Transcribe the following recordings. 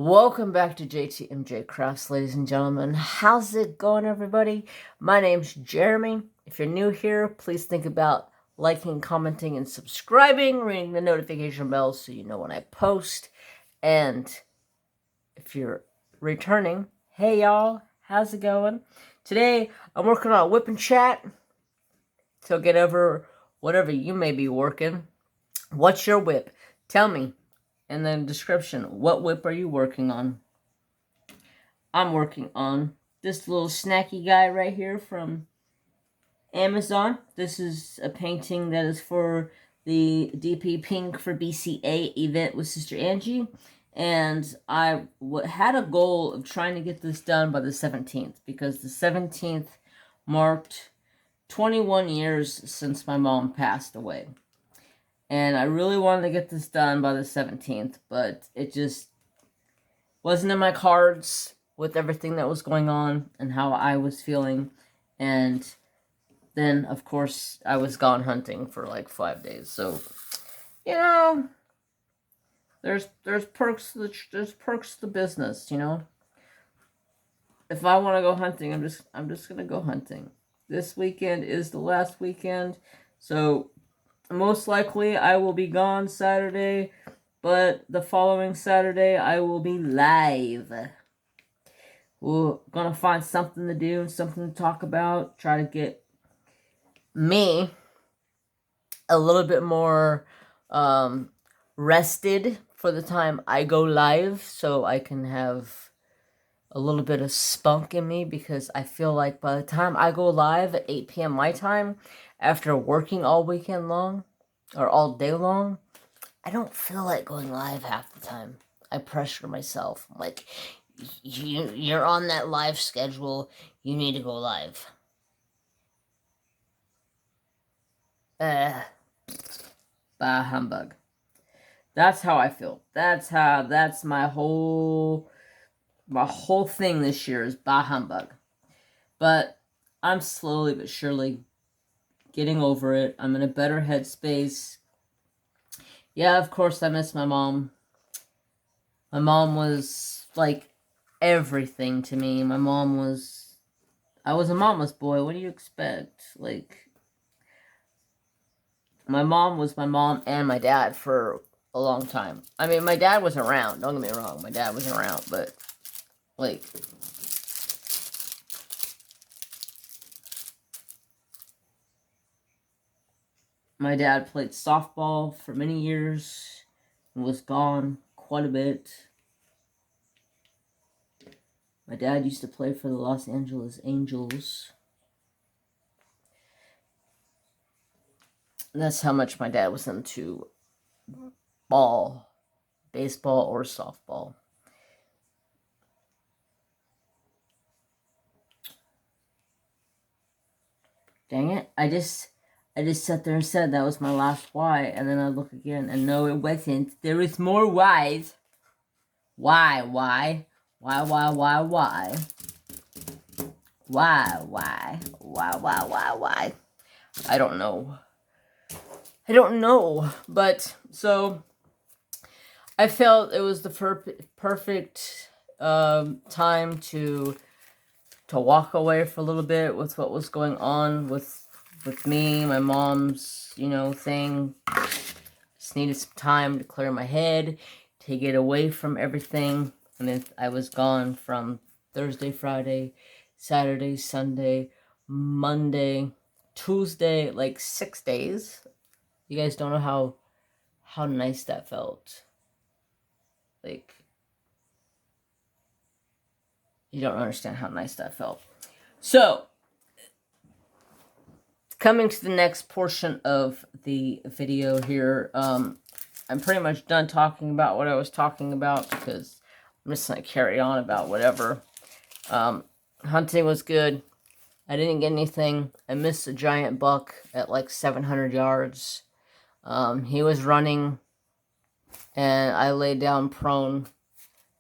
Welcome back to JTMJ Crafts, ladies and gentlemen. How's it going, everybody? My name's Jeremy. If you're new here, please think about liking, commenting, and subscribing, ringing the notification bell so you know when I post. And if you're returning, hey y'all, how's it going? Today, I'm working on a whip and chat, so get over whatever you may be working. What's your whip? Tell me. In the description, what whip are you working on? I'm working on this little snacky guy right here from Amazon. This is a painting that is for the DP Pink for BCA event with Sister Angie. And I had a goal of trying to get this done by the 17th, because the 17th marked 21 years since my mom passed away. And I really wanted to get this done by the 17th, but it just wasn't in my cards with everything that was going on and how I was feeling. And then, of course, I was gone hunting for like 5 days. So, you know, there's perks to the business, you know. If I want to go hunting, I'm just gonna go hunting. This weekend is the last weekend, so most likely I will be gone Saturday, but the following Saturday I will be live. We're gonna find something to do, something to talk about, try to get me a little bit more rested for the time I go live, so I can have a little bit of spunk in me, because I feel like by the time I go live at 8 p.m. my time, after working all weekend long, or all day long, I don't feel like going live half the time. I pressure myself. I'm like, you're on that live schedule, you need to go live. Bah humbug. That's how I feel. That's my whole thing this year is bah humbug. But I'm slowly but surely getting over it. I'm in a better headspace. Yeah, of course I miss my mom. My mom was like everything to me. I was a mama's boy. What do you expect? Like, my mom was my mom and my dad for a long time. I mean, my dad was around. Don't get me wrong. My dad was around, but like, my dad played softball for many years and was gone quite a bit. My dad used to play for the Los Angeles Angels. And that's how much my dad was into ball, baseball or softball. Dang it, I just sat there and said that was my last why, and then I look again, and no, it wasn't. There was more whys. Why? Why? I don't know. But, so, I felt it was the perfect time to walk away for a little bit with what was going on with me, my mom's, thing. Just needed some time to clear my head, to get away from everything. And then I was gone from Thursday, Friday, Saturday, Sunday, Monday, Tuesday, like 6 days. You guys don't know how nice that felt. Like, you don't understand how nice that felt. So, coming to the next portion of the video here, I'm pretty much done talking about what I was talking about, because I'm just going to carry on about whatever. Hunting was good. I didn't get anything. I missed a giant buck at like 700 yards. He was running, and I laid down prone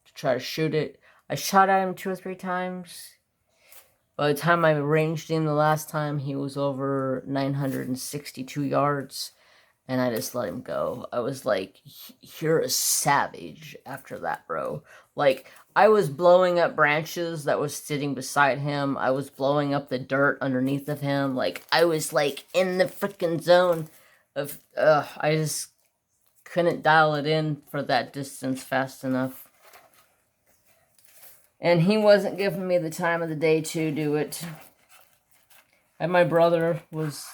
to try to shoot it. I shot at him 2 or 3 times. By the time I ranged him the last time, he was over 962 yards. And I just let him go. I was like, you're a savage after that, bro. Like, I was blowing up branches that was sitting beside him. I was blowing up the dirt underneath of him. Like, I was, like, in the freaking zone of, I just couldn't dial it in for that distance fast enough. And he wasn't giving me the time of the day to do it. And my brother was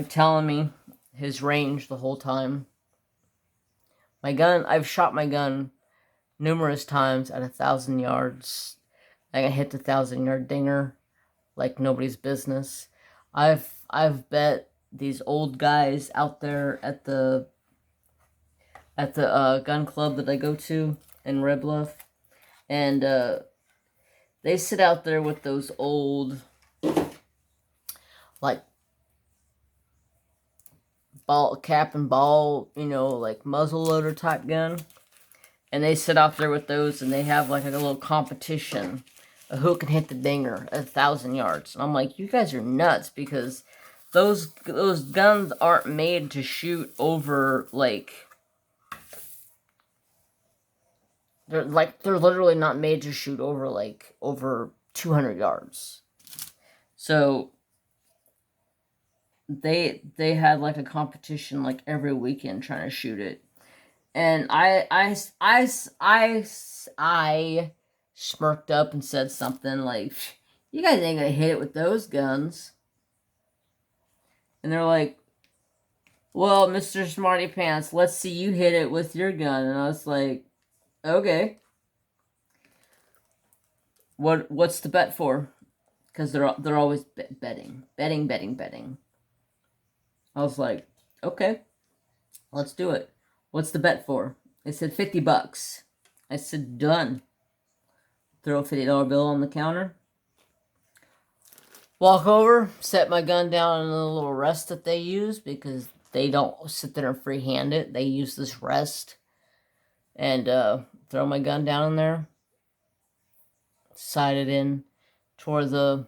telling me his range the whole time. My gun, I've shot my gun numerous times at 1,000 yards. I can hit the 1,000-yard dinger like nobody's business. I've bet these old guys out there at the gun club that I go to in Red Bluff, and they sit out there with those old, like, ball cap and ball, like muzzle loader type gun. And they sit out there with those, and they have like a little competition of who can hit the dinger at 1,000 yards. And I'm like, you guys are nuts, because those guns aren't made to shoot over, like, they're literally not made to shoot over, like, over 200 yards. So they had like a competition like every weekend trying to shoot it. And I smirked up and said something like, you guys ain't gonna hit it with those guns. And they're like, well, Mr. Smarty Pants, let's see you hit it with your gun. And I was like, okay. What's the bet for? Because they're always betting. I was like, okay, let's do it. What's the bet for? They said $50. I said, done. Throw a $50 bill on the counter. Walk over, set my gun down in a little rest that they use, because they don't sit there and freehand it. They use this rest. And throw my gun down in there. Sight it in toward the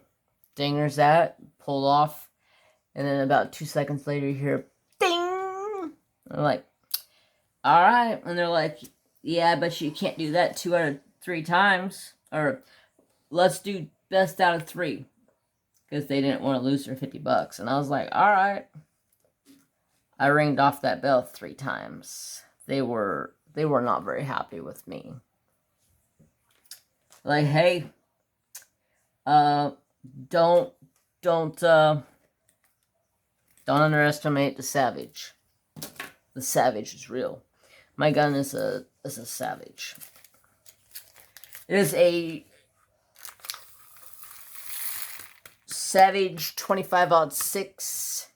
dinger's at. Pull off. And then about 2 seconds later, you hear, ding! I'm like, all right. And they're like, yeah, but you can't do that 2 out of 3 times. Or let's do best out of 3. Because they didn't want to lose their $50. And I was like, all right. I ringed off that bell 3 times. They were not very happy with me. Like, hey, don't underestimate the savage. The savage is real. My gun is a savage. It is a Savage 25-06,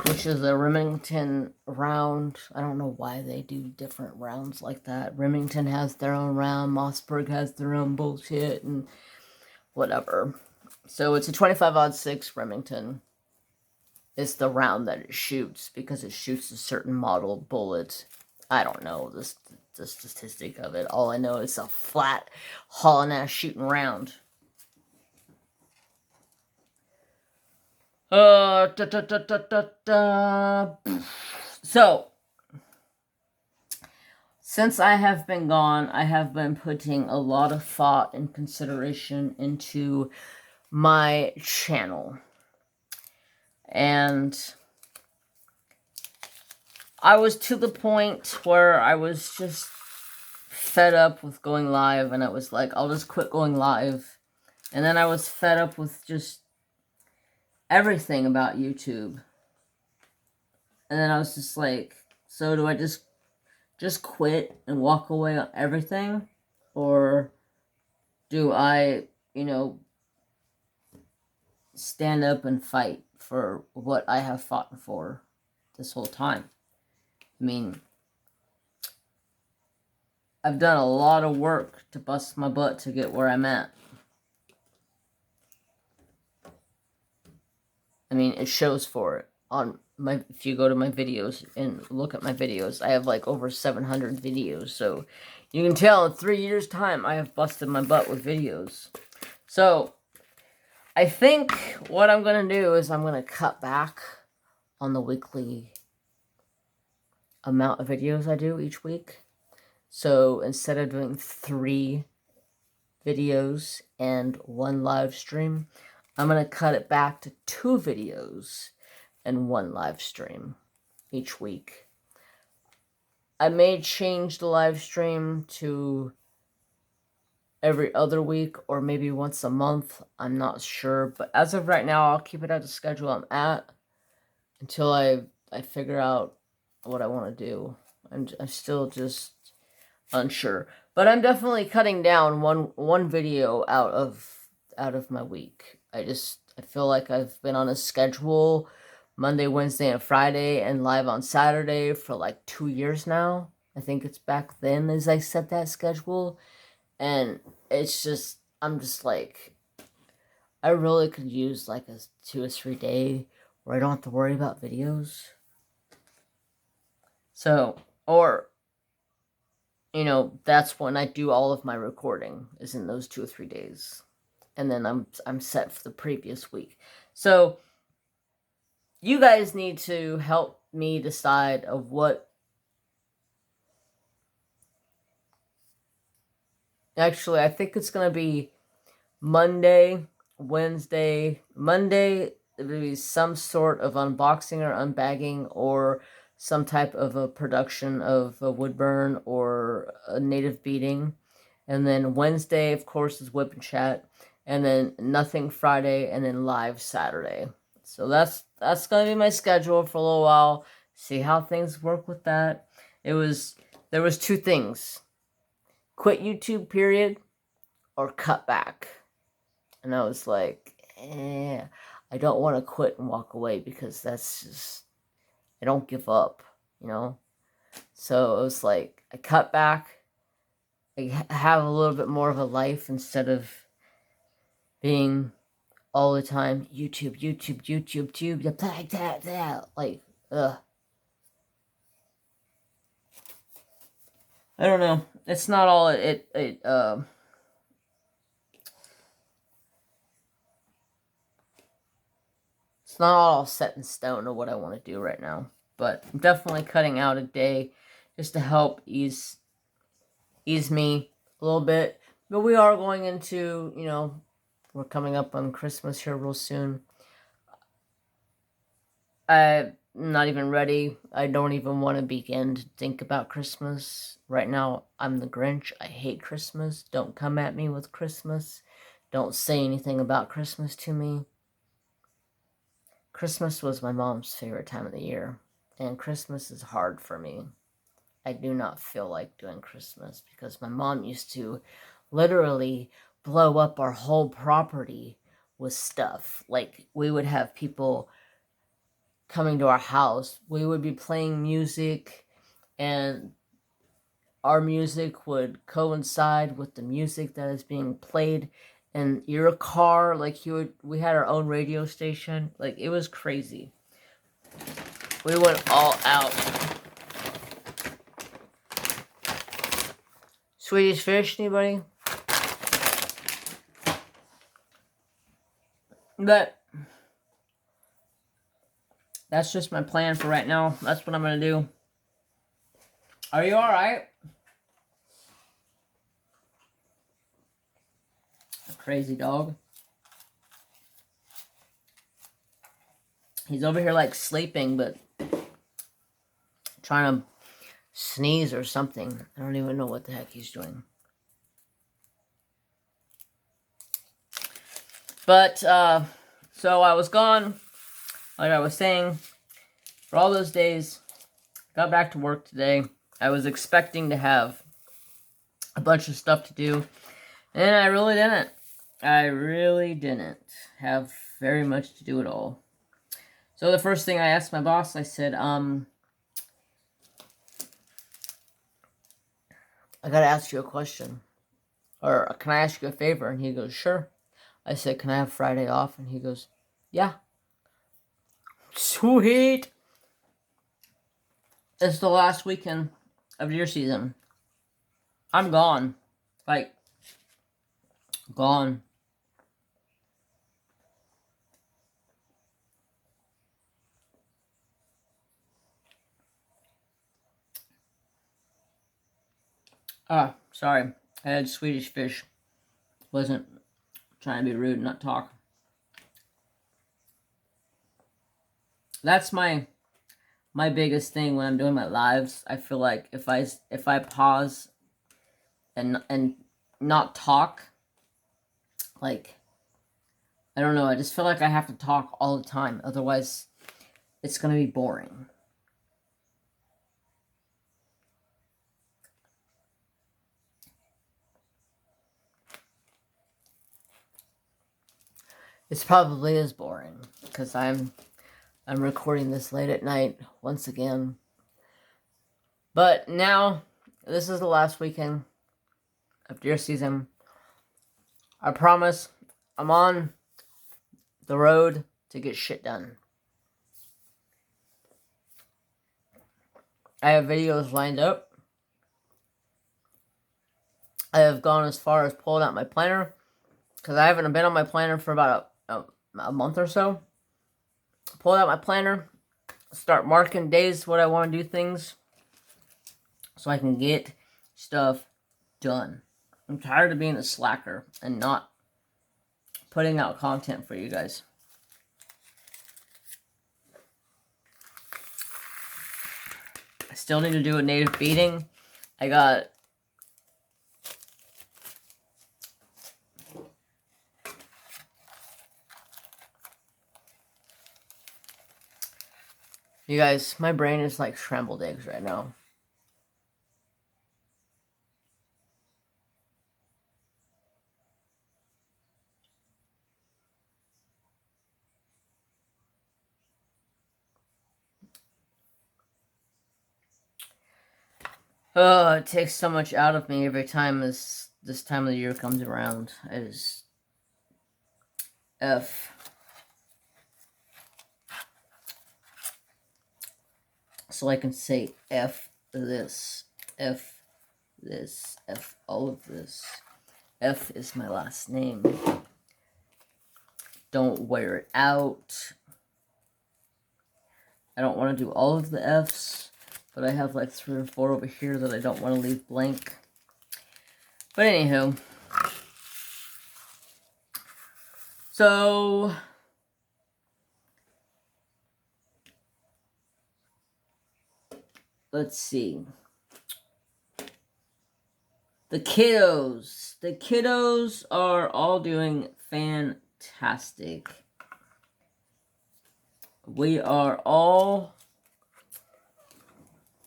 which is a Remington round. I don't know why they do different rounds like that. Remington has their own round. Mossberg has their own bullshit and whatever. So it's a 25-06 Remington. It's the round that it shoots, because it shoots a certain model bullet. I don't know the statistic of it. All I know is a flat, hauling ass shooting round. So, since I have been gone, I have been putting a lot of thought and consideration into my channel. And I was to the point where I was just fed up with going live, and I was like, I'll just quit going live. And then I was fed up with just everything about YouTube. And then I was just like, so do I just quit and walk away on everything? Or do I, stand up and fight for what I have fought for this whole time? I mean, I've done a lot of work to bust my butt to get where I'm at. I mean, it shows for it. If you go to my videos and look at my videos, I have like over 700 videos. So you can tell in 3 years' time, I have busted my butt with videos. So I think what I'm going to do is I'm going to cut back on the weekly amount of videos I do each week. So instead of doing 3 videos and 1 live stream, I'm going to cut it back to 2 videos and 1 live stream each week. I may change the live stream to every other week or maybe once a month. I'm not sure. But as of right now, I'll keep it at the schedule I'm at until I figure out what I want to do. I'm still just unsure. But I'm definitely cutting down one video out of my week. I feel like I've been on a schedule Monday, Wednesday, and Friday, and live on Saturday for like 2 years now. I think it's back then as I set that schedule. And it's just, I'm just like, I really could use like a 2 or 3 day where I don't have to worry about videos. So, or, you know, that's when I do all of my recording, is in those 2 or 3 days. And then I'm set for the previous week. So, you guys need to help me decide of what. Actually, I think it's going to be Monday, Wednesday. Monday, it will be some sort of unboxing or unbagging or some type of a production of a wood burn or a native beading. And then Wednesday, of course, is whip and chat. And then nothing Friday, and then live Saturday. So that's going to be my schedule for a little while. See how things work with that. There was 2 things. Quit YouTube, period, or cut back. And I was like, I don't want to quit and walk away because that's just, I don't give up, you know? So it was like, I cut back. I have a little bit more of a life instead of being all the time YouTube, like, ugh. I don't know. It's not all it's not all set in stone of what I want to do right now. But I'm definitely cutting out a day just to help ease me a little bit. But we are going into, you know, we're coming up on Christmas here real soon. I'm not even ready. I don't even want to begin to think about Christmas. Right now, I'm the Grinch. I hate Christmas. Don't come at me with Christmas. Don't say anything about Christmas to me. Christmas was my mom's favorite time of the year. And Christmas is hard for me. I do not feel like doing Christmas because my mom used to literally blow up our whole property with stuff. Like, we would have people coming to our house. We would be playing music, and our music would coincide with the music that is being played in your car. Like, we had our own radio station. Like, it was crazy. We went all out. Swedish fish, anybody? But that's just my plan for right now. That's what I'm going to do. Are you alright? Crazy dog. He's over here like sleeping, but trying to sneeze or something. I don't even know what the heck he's doing. But, so I was gone, like I was saying, for all those days. Got back to work today. I was expecting to have a bunch of stuff to do, and I really didn't. I really didn't have very much to do at all. So the first thing I asked my boss, I said, I gotta ask you a question. Or, can I ask you a favor? And he goes, sure. I said, can I have Friday off? And he goes, yeah. Sweet. It's the last weekend of deer season. I'm gone. Like, gone. Ah, sorry. I had Swedish fish. Wasn't trying to be rude and not talk. That's my biggest thing when I'm doing my lives. I feel like if I pause and not talk, like, I don't know, I just feel like I have to talk all the time. Otherwise, it's going to be boring. It probably is boring because I'm recording this late at night once again. But now, this is the last weekend of deer season. I promise I'm on the road to get shit done. I have videos lined up. I have gone as far as pulling out my planner because I haven't been on my planner for about a month or so. Pull out my planner, start marking days what I want to do things so I can get stuff done. I'm tired of being a slacker and not putting out content for you guys. I still need to do a native beading. I got you guys, my brain is like scrambled eggs right now. Oh, it takes so much out of me every time this time of the year comes around. It is F. So I can say F this, F this, F all of this. F is my last name. Don't wear it out. I don't want to do all of the F's, but I have like 3 or 4 over here that I don't want to leave blank. But anywho. So let's see. The kiddos. The kiddos are all doing fantastic. We are all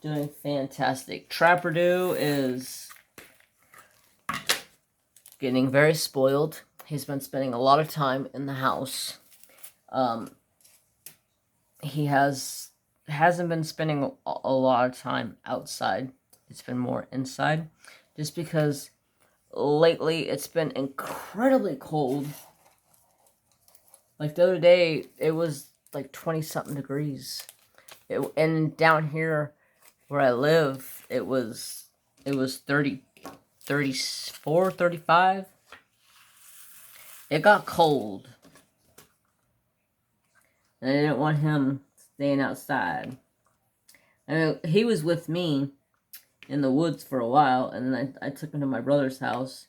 doing fantastic. Trapperdo is getting very spoiled. He's been spending a lot of time in the house. He hasn't been spending a lot of time outside. It's been more inside. Just because lately it's been incredibly cold. Like the other day, it was like 20-something degrees. And down here where I live, it was 30, 34, 35. It got cold. And I didn't want him staying outside. I mean, he was with me in the woods for a while, and then I took him to my brother's house,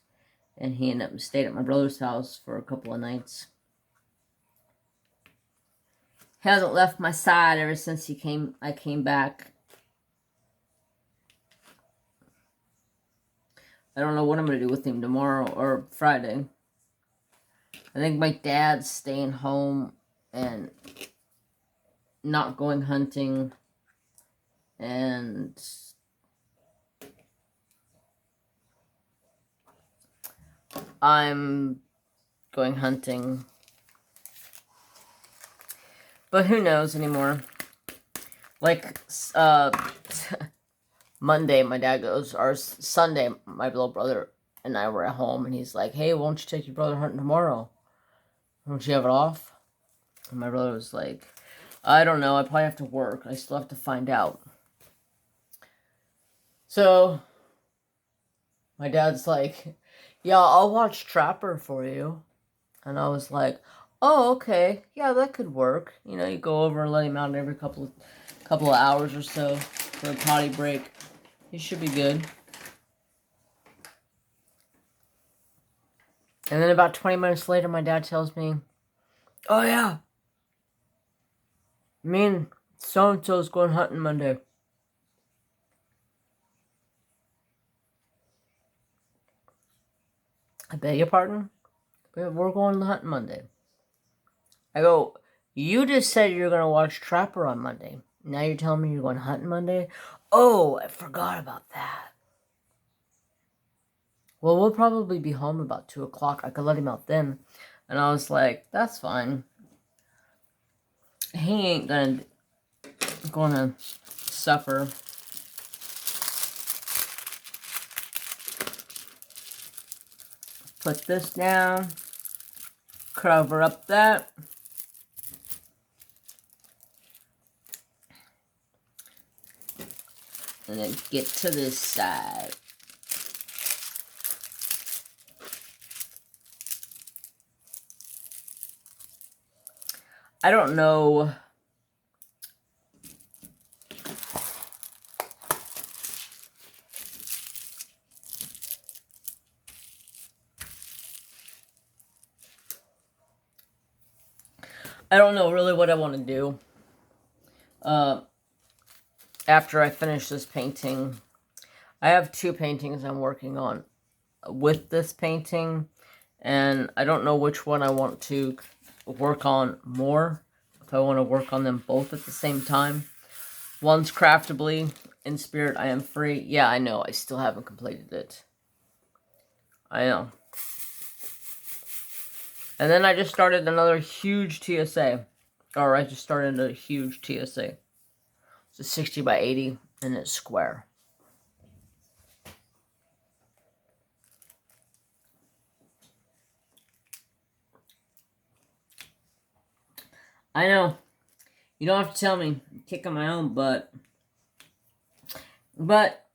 and he ended up staying at my brother's house for a couple of nights. He hasn't left my side ever since I came back. I don't know what I'm going to do with him tomorrow or Friday. I think my dad's staying home and not going hunting, and I'm going hunting. But who knows anymore? Like, Monday, my dad goes, or Sunday, my little brother and I were at home, and he's like, hey, won't you take your brother hunting tomorrow? Don't you have it off? And my brother was like, I don't know, I probably have to work. I still have to find out. So, my dad's like, yeah, I'll watch Trapper for you. And I was like, oh, okay. Yeah, that could work. You know, you go over and let him out every couple of hours or so for a potty break. He should be good. And then about 20 minutes later, my dad tells me, oh yeah, me and so-and-so's going hunting Monday. I beg your pardon? We're going hunting Monday. I go, you just said you're going to watch Trapper on Monday. Now you're telling me you're going hunting Monday? Oh, I forgot about that. Well, we'll probably be home about 2 o'clock. I could let him out then. And I was like, that's fine. He ain't gonna suffer. Put this down. Cover up that. And then get to this side. I don't know. I don't know really what I want to do. After I finish this painting, I have 2 paintings I'm working on with this painting, and I don't know which one I want to work on more. If I want to work on them both at the same time. One's craftably, in spirit I am free. Yeah, I know, I still haven't completed it. I know. And then I just started another huge TSA. Or I just started a huge TSA. It's a 60 by 80 and it's square. I know. You don't have to tell me. I'm kicking my own butt. But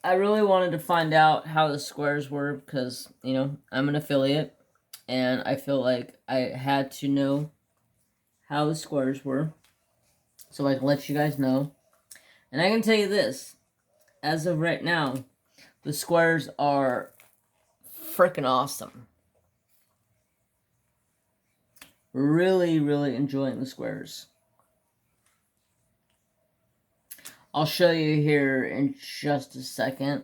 I really wanted to find out how the squares were because, you know, I'm an affiliate. And I feel like I had to know how the squares were. So I can let you guys know. And I can tell you this. As of right now, the squares are freaking awesome. Really, really enjoying the squares. I'll show you here in just a second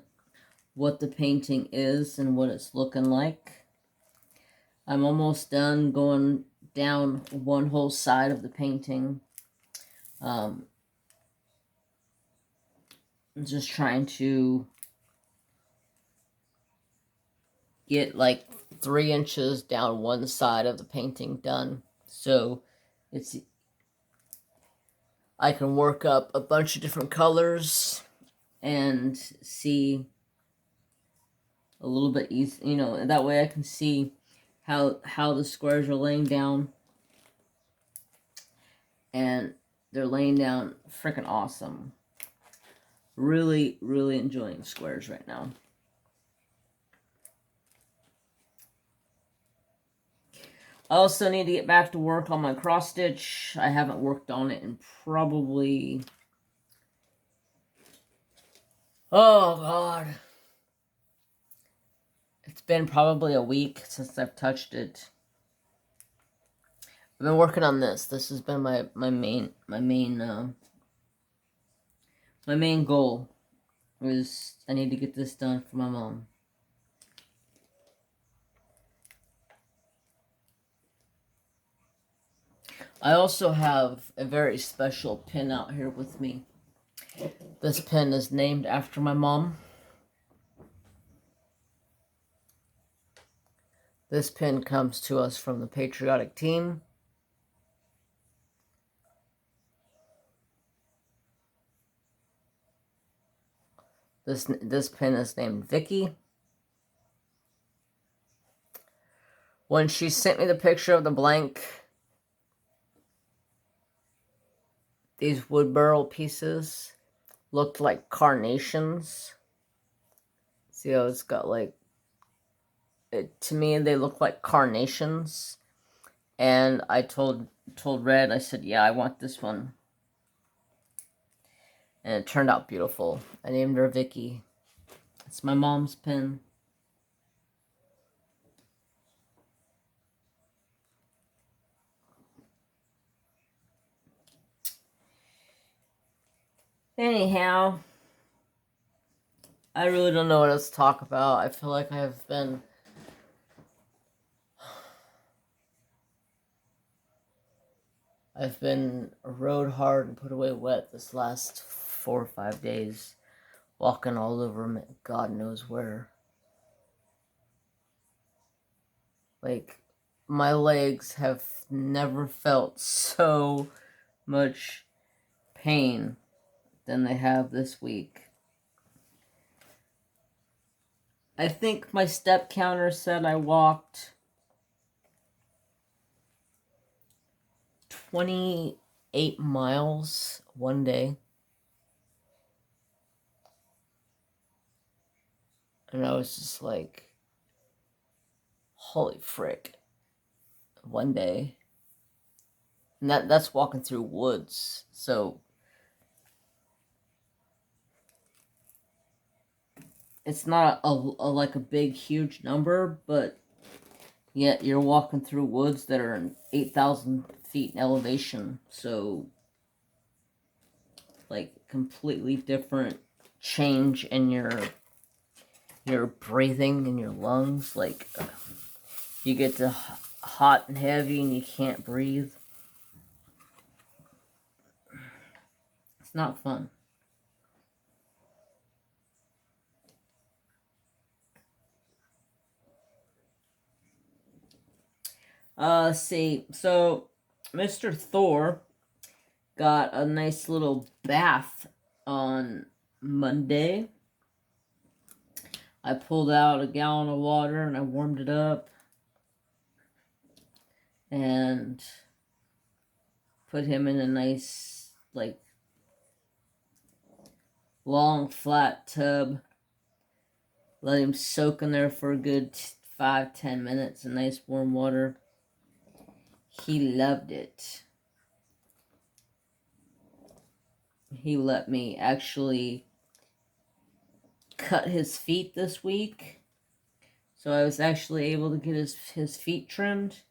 what the painting is and what it's looking like. I'm almost done going down one whole side of the painting. I'm just trying to get like 3 inches down one side of the painting done. So I can work up a bunch of different colors and see a little bit easy, you know, that way I can see how the squares are laying down. And they're laying down freaking awesome. Really, really enjoying squares right now. I also need to get back to work on my cross stitch. I haven't worked on it in probably... Oh, God. It's been probably a week since I've touched it. I've been working on this. This has been my main goal. Was I need to get this done for my mom. I also have a very special pin out here with me. This pin is named after my mom. This pin comes to us from the patriotic team. This pin is named Vicky. When she sent me the picture of the blank, these wood burl pieces looked like carnations. See how it's got like, to me they look like carnations. And I told Red, I said, yeah, I want this one. And it turned out beautiful. I named her Vicky. It's my mom's pin. Anyhow, I really don't know what else to talk about. I feel like I've been rode hard and put away wet this last 4 or 5 days, walking all over God knows where. Like, my legs have never felt so much pain than they have this week. I think my step counter said I walked 28 miles one day. And I was just like, holy frick. One day. And that's walking through woods. So it's not like a big, huge number, but yet you're walking through woods that are 8,000 feet in elevation. So, like, completely different change in your breathing and your lungs. Like, you get to hot and heavy and you can't breathe. It's not fun. Let's see. So, Mr. Thor got a nice little bath on Monday. I pulled out a gallon of water and I warmed it up and put him in a nice, like, long, flat tub. Let him soak in there for a good 5-10 minutes in nice warm water. He loved it. He let me actually cut his feet this week. So I was actually able to get his feet trimmed.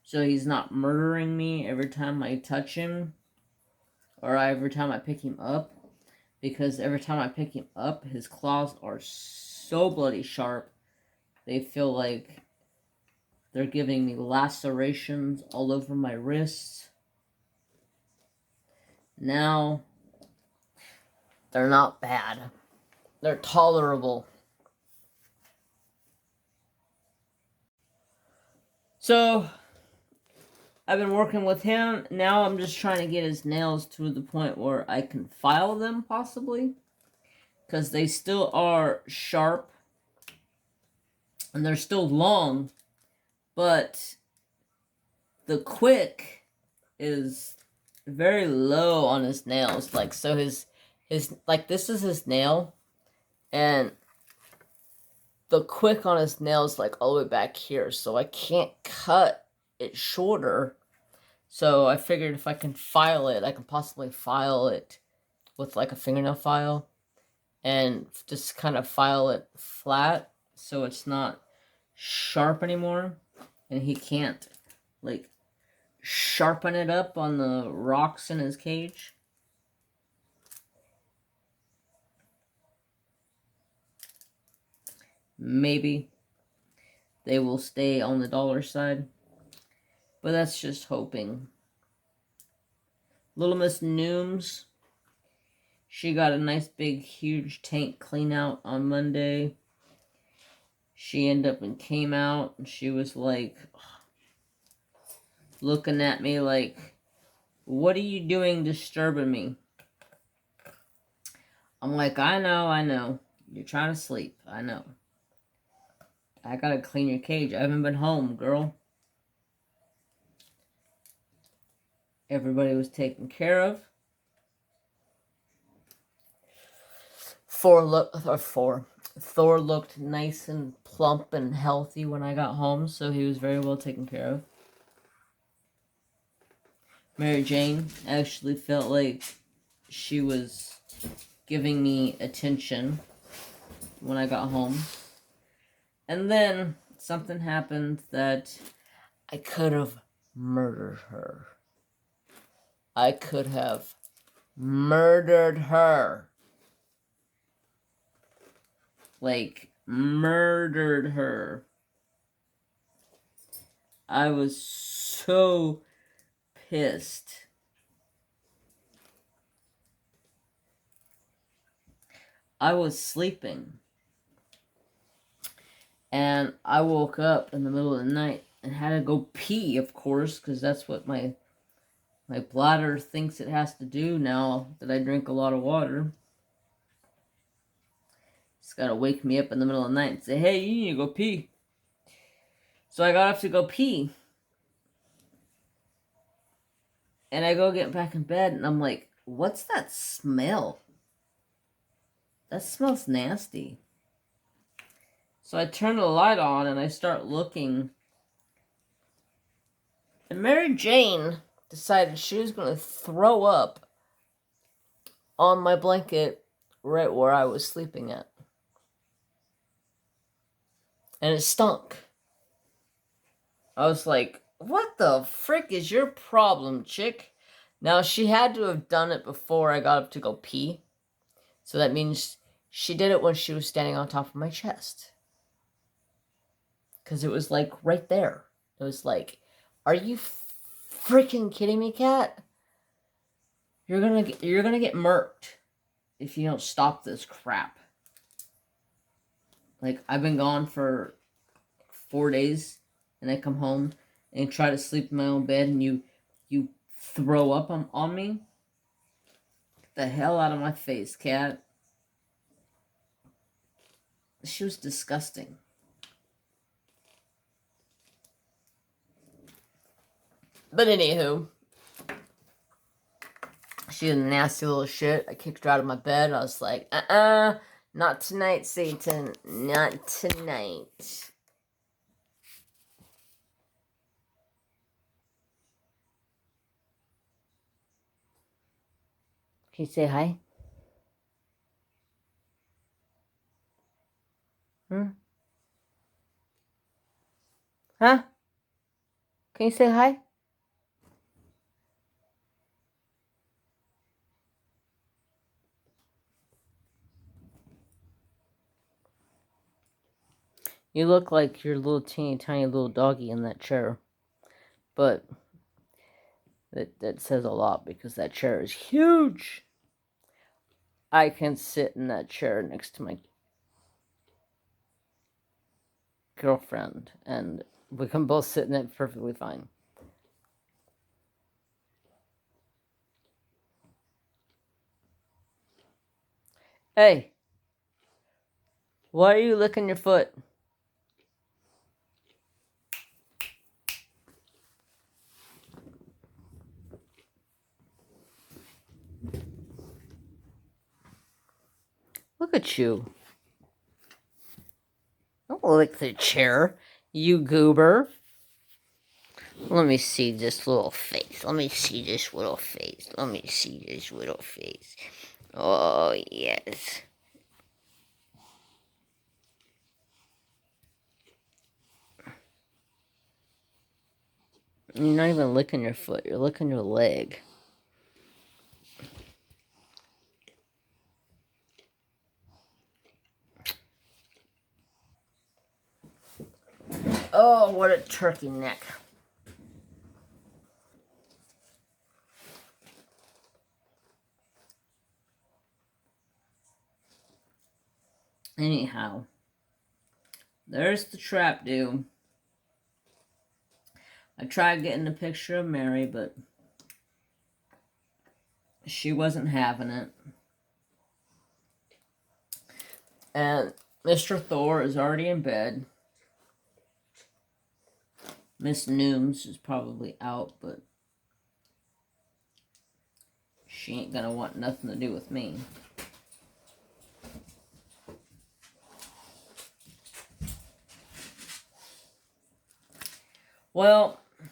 So he's not murdering me every time I touch him. Or every time I pick him up. Because every time I pick him up, his claws are so bloody sharp. They feel like they're giving me lacerations all over my wrists. Now, they're not bad. They're tolerable. So, I've been working with him. Now I'm just trying to get his nails to the point where I can file them, possibly. Because they still are sharp. And they're still long. But the quick is very low on his nails. Like, so his like, this is his nail. And the quick on his nails, like, all the way back here. So I can't cut it shorter. So I figured if I can file it, I can possibly file it with, like, a fingernail file. And just kind of file it flat. So it's not sharp anymore. And he can't, like, sharpen it up on the rocks in his cage. Maybe they will stay on the dollar side. But that's just hoping. Little Miss Nooms, she got a nice big huge tank clean out on Monday. She ended up and came out and she was like looking at me like, what are you doing disturbing me? I'm like, I know. You're trying to sleep. I know. I gotta clean your cage. I haven't been home, girl. Everybody was taken care of. Thor looked nice and plump and healthy when I got home, so he was very well taken care of. Mary Jane actually felt like she was giving me attention when I got home. And then something happened that I could have murdered her. I could have Murdered her. Like, murdered her. I was so pissed. I was sleeping. And I woke up in the middle of the night and had to go pee, of course, because that's what my bladder thinks it has to do now that I drink a lot of water. It's got to wake me up in the middle of the night and say, hey, you need to go pee. So I got up to go pee. And I go get back in bed, and I'm like, what's that smell? That smells nasty. So I turn the light on, and I start looking. And Mary Jane decided she was going to throw up on my blanket right where I was sleeping at. And it stunk. I was like, what the frick is your problem, chick? Now, she had to have done it before I got up to go pee. So that means she did it when she was standing on top of my chest. Because it was like right there. It was like, are you freaking kidding me, cat? You're gonna get murked if you don't stop this crap. Like, I've been gone for 4 days, and I come home and try to sleep in my own bed, and you throw up on me? Get the hell out of my face, cat. She was disgusting. But anywho, she's a nasty little shit. I kicked her out of my bed. I was like, not tonight, Satan. Not tonight. Can you say hi? Huh? Can you say hi? You look like your little teeny tiny little doggy in that chair. But that says a lot because that chair is huge. I can sit in that chair next to my girlfriend, and we can both sit in it perfectly fine. Hey, why are you licking your foot? Look at you. Don't lick the chair, you goober. Let me see this little face. Let me see this little face. Let me see this little face. Oh, yes. You're not even licking your foot. You're licking your leg. Oh, what a turkey neck. Anyhow, there's the trap do. I tried getting a picture of Mary, but she wasn't having it. And Mr. Thor is already in bed. Miss Nooms is probably out, but she ain't gonna want nothing to do with me. Well, I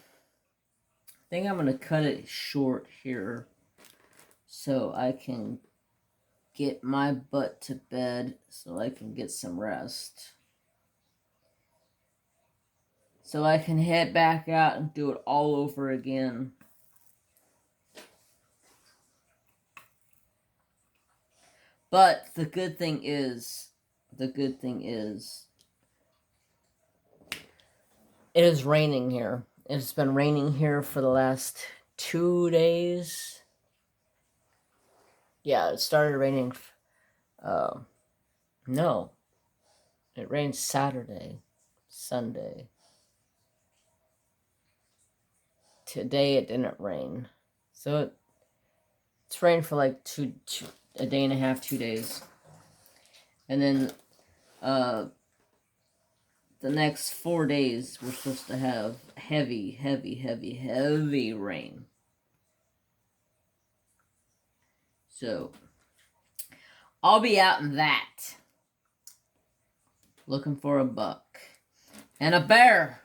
think I'm gonna cut it short here so I can get my butt to bed so I can get some rest. So I can head back out and do it all over again. But the good thing is, it is raining here. It's been raining here for the last 2 days. Yeah, it started raining. No, it rained Saturday, Sunday. Today it didn't rain, so it's rained for like a day and a half, 2 days, and then the next 4 days we're supposed to have heavy rain. So I'll be out in that, looking for a buck and a bear.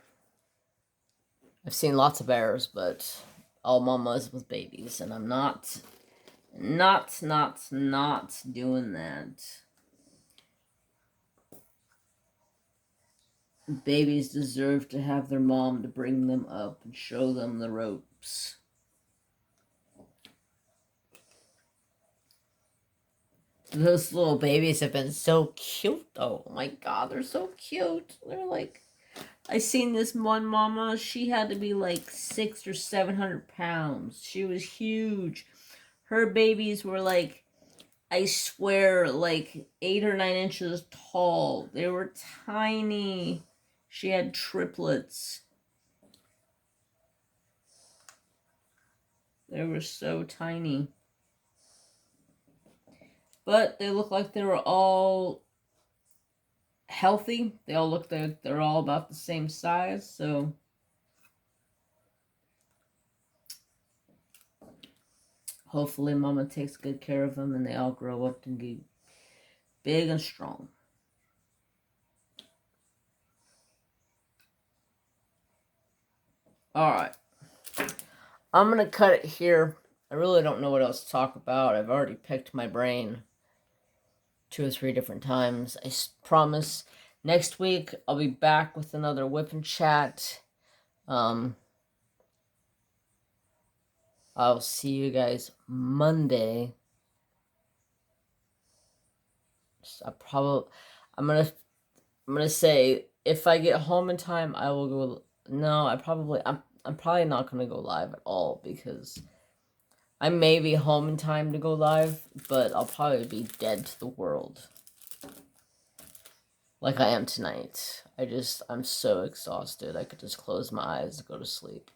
I've seen lots of bears, but all mamas with babies, and I'm not doing that. Babies deserve to have their mom to bring them up and show them the ropes. Those little babies have been so cute, though. Oh my God, they're so cute. They're like, I seen this one mama. She had to be like 600 or 700 pounds. She was huge. Her babies were like, I swear, like 8 or 9 inches tall. They were tiny. She had triplets. They were so tiny. But they looked like they were all healthy. They all look like they're all about the same size, so hopefully Mama takes good care of them and they all grow up and get big and strong. Alright. I'm going to cut it here. I really don't know what else to talk about. I've already picked my brain 2 or 3 different times. I promise next week I'll be back with another whip and chat. I'll see you guys Monday. I'm gonna say if I get home in time, I will go. No, I'm probably not gonna go live at all because I may be home in time to go live, but I'll probably be dead to the world. Like I am tonight. I'm so exhausted. I could just close my eyes and go to sleep.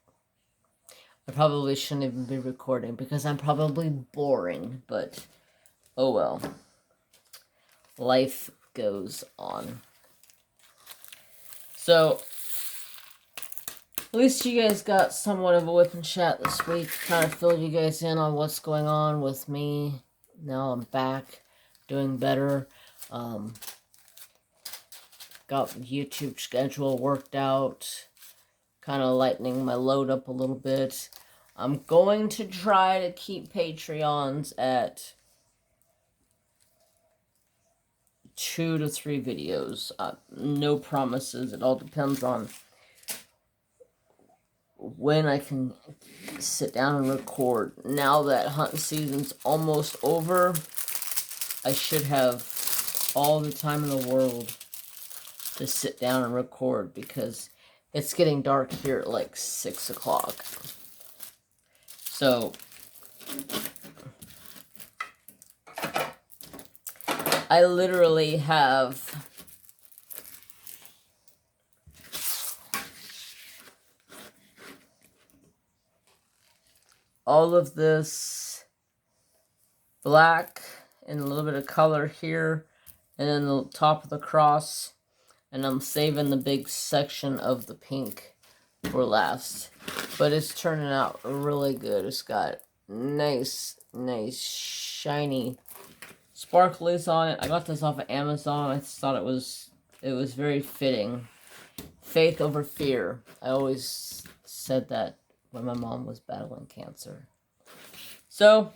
I probably shouldn't even be recording because I'm probably boring, but oh well. Life goes on. So, at least you guys got somewhat of a whip and chat this week. Kind of filled you guys in on what's going on with me. Now I'm back, doing better. Got the YouTube schedule worked out. Kind of lightening my load up a little bit. I'm going to try to keep Patreons at 2 to 3 videos. No promises. It all depends on when I can sit down and record. Now that hunting season's almost over, I should have all the time in the world to sit down and record because it's getting dark here at like 6 o'clock. So I literally have all of this black and a little bit of color here, and then the top of the cross, and I'm saving the big section of the pink for last. But it's turning out really good. It's got nice shiny sparklies on it. I got this off of Amazon. I thought it was very fitting. Faith over fear. I always said that when my mom was battling cancer. So,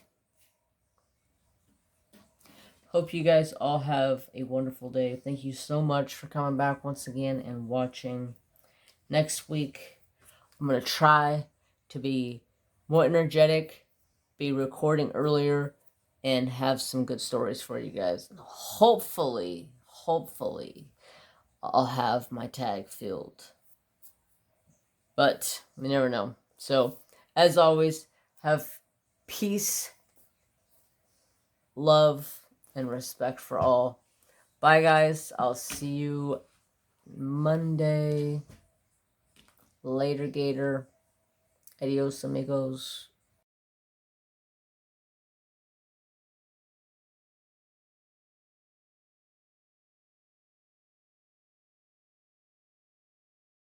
hope you guys all have a wonderful day. Thank you so much for coming back once again and watching. Next week, I'm going to try to be more energetic, be recording earlier, and have some good stories for you guys. Hopefully, I'll have my tag filled. But we never know. So, as always, have peace, love, and respect for all. Bye, guys. I'll see you Monday. Later, Gator. Adios, amigos.